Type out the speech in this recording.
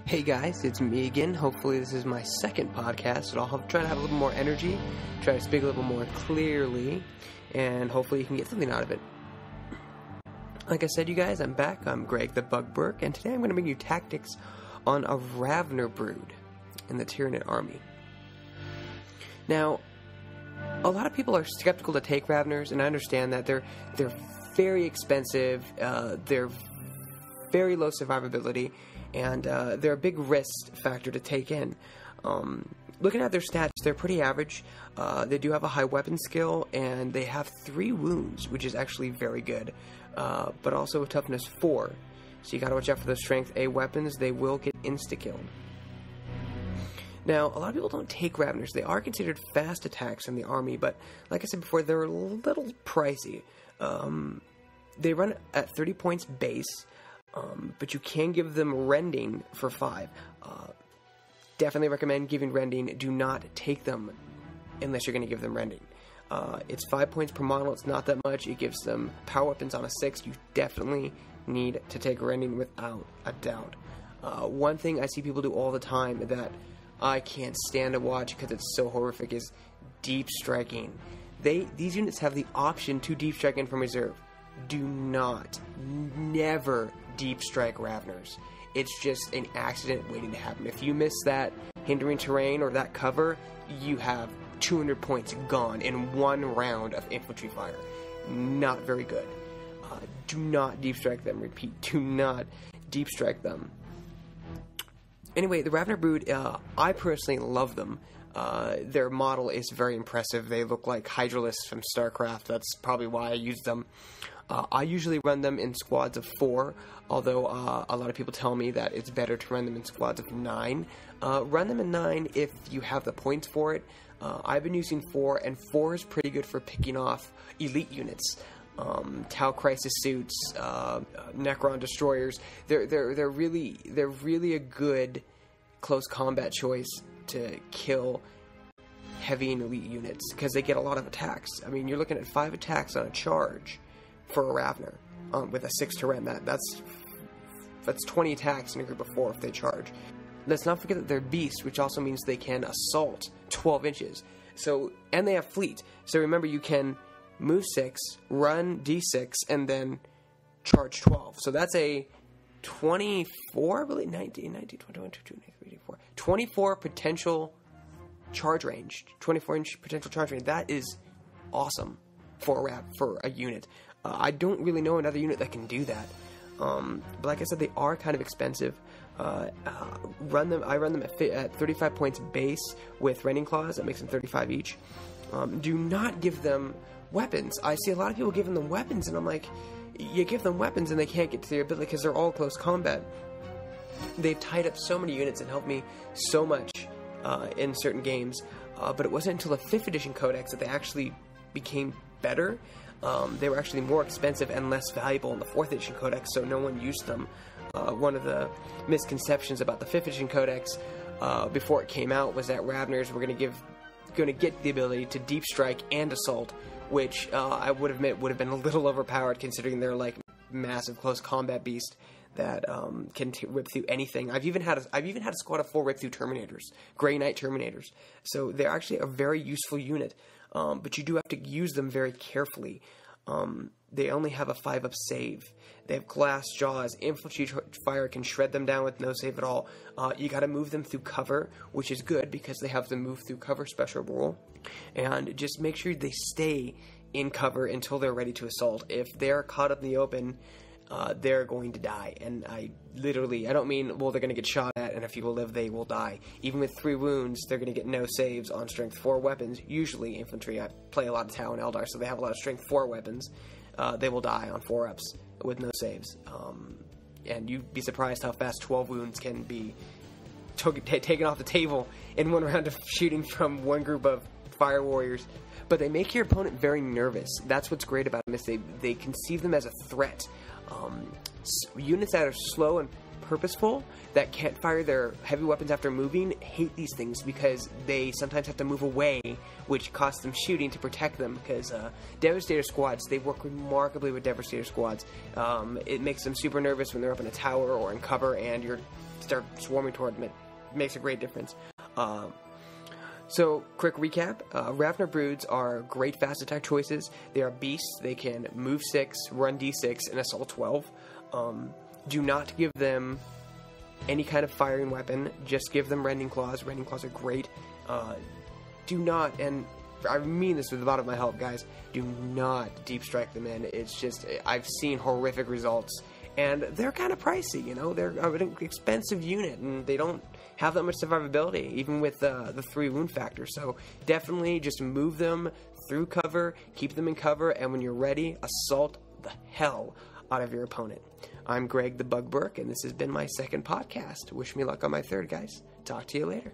Hey guys, it's me again. Hopefully this is my second podcast, and I'll try to have a little more energy, try to speak a little more clearly, and hopefully you can get something out of it. Like I said, you guys, I'm back. I'm Greg the Bugberg, and today I'm going to bring you tactics on a Ravner brood in the Tyranid army. Now, a lot of people are skeptical to take Ravners, and I understand that they're very expensive, they're very low survivability, and they're a big risk factor to take in. Looking at their stats, they're pretty average. They do have a high weapon skill, and they have 3 wounds, which is actually very good, but also a toughness 4. So you gotta watch out for those strength A weapons. They will get insta-killed. Now, a lot of people don't take Ravners. They are considered fast attacks in the army, but like I said before, they're a little pricey. They run at 30 points base, but you can give them rending for 5. Definitely recommend giving rending. Do not take them unless you're going to give them rending. It's 5 points per model. It's not that much. It gives them power weapons on a 6. You definitely need to take rending without a doubt. One thing I see people do all the time that I can't stand to watch because it's so horrific is deep striking. These units have the option to deep strike in from reserve. Do not, never deep strike Ravners. It's just an accident waiting to happen. If you miss that hindering terrain or that cover, you have 200 points gone in one round of infantry fire. Not very good. Do not deep strike them. Repeat, do not deep strike them. Anyway, the Ravner brood, I personally love them. Their model is very impressive. They look like Hydralisks from StarCraft. That's probably why I use them. I usually run them in squads of 4, although a lot of people tell me that it's better to run them in squads of 9. Run them in 9 if you have the points for it. I've been using 4, and 4 is pretty good for picking off elite units. Tau Crisis suits, Necron destroyers. They're really a good close combat choice to kill heavy and elite units because they get a lot of attacks. I mean, you're looking at 5 attacks on a charge for a Ravner with a 6 to rend. That's 20 attacks in a group of 4 if they charge. Let's not forget that they're beasts, which also means they can assault 12 inches. So, and they have fleet. So remember, you can move 6, run d6, and then charge 12. So that's a 24, I believe, 19, 21, 22, 23, 24. 24 potential charge range. 24-inch potential charge range. That is awesome for a unit. I don't really know another unit that can do that. But like I said, they are kind of expensive. I run them at 35 points base with rending claws. That makes them 35 each. Do not give them weapons. I see a lot of people giving them weapons, and I'm like, you give them weapons and they can't get to their ability because they're all close combat. They've tied up so many units and helped me so much in certain games, but it wasn't until the 5th edition codex that they actually became better. They were actually more expensive and less valuable in the 4th edition codex, so no one used them. One of the misconceptions about the 5th edition codex before it came out was that Ravners were going to get the ability to deep strike and assault, which I would admit would have been a little overpowered considering they're like massive close combat beast that can rip through anything. I've even had a squad of 4 rip through Terminators, Grey Knight Terminators. So they're actually a very useful unit, but you do have to use them very carefully. They only have a 5-up save. They have glass jaws. Infantry fire can shred them down with no save at all. You got to move them through cover, which is good because they have the move through cover special rule. And just make sure they stay in cover until they're ready to assault. If they're caught up in the open, they're going to die. And I don't mean, well, they're going to get shot at, and if you will live, they will die. Even with 3 wounds, they're going to get no saves on strength 4 weapons. Usually infantry, I play a lot of Tau and Eldar, so they have a lot of strength 4 weapons. They will die on 4-ups with no saves. And you'd be surprised how fast 12 wounds can be taken off the table in one round of shooting from one group of fire warriors. But they make your opponent very nervous. That's what's great about them, is they conceive them as a threat. Units that are slow and purposeful, that can't fire their heavy weapons after moving, hate these things because they sometimes have to move away, which costs them shooting to protect them, because Devastator squads, they work remarkably with Devastator squads. It makes them super nervous when they're up in a tower or in cover and you're start swarming toward them. It makes a great difference. So, quick recap. Ravner Broods are great fast attack choices. They are beasts. They can move 6, run d6, and assault 12. Do not give them any kind of firing weapon. Just give them Rending Claws. Rending Claws are great. Do not, and I mean this with the bottom of my heart, guys, do not deep strike them in. It's just, I've seen horrific results. And they're kind of pricey, you know? They're an expensive unit, and they don't have that much survivability, even with the 3 wound factor. So definitely just move them through cover, keep them in cover, and when you're ready, assault the hell out of your opponent. I'm Greg the Bug Burke, and this has been my second podcast. Wish me luck on my third, guys. Talk to you later.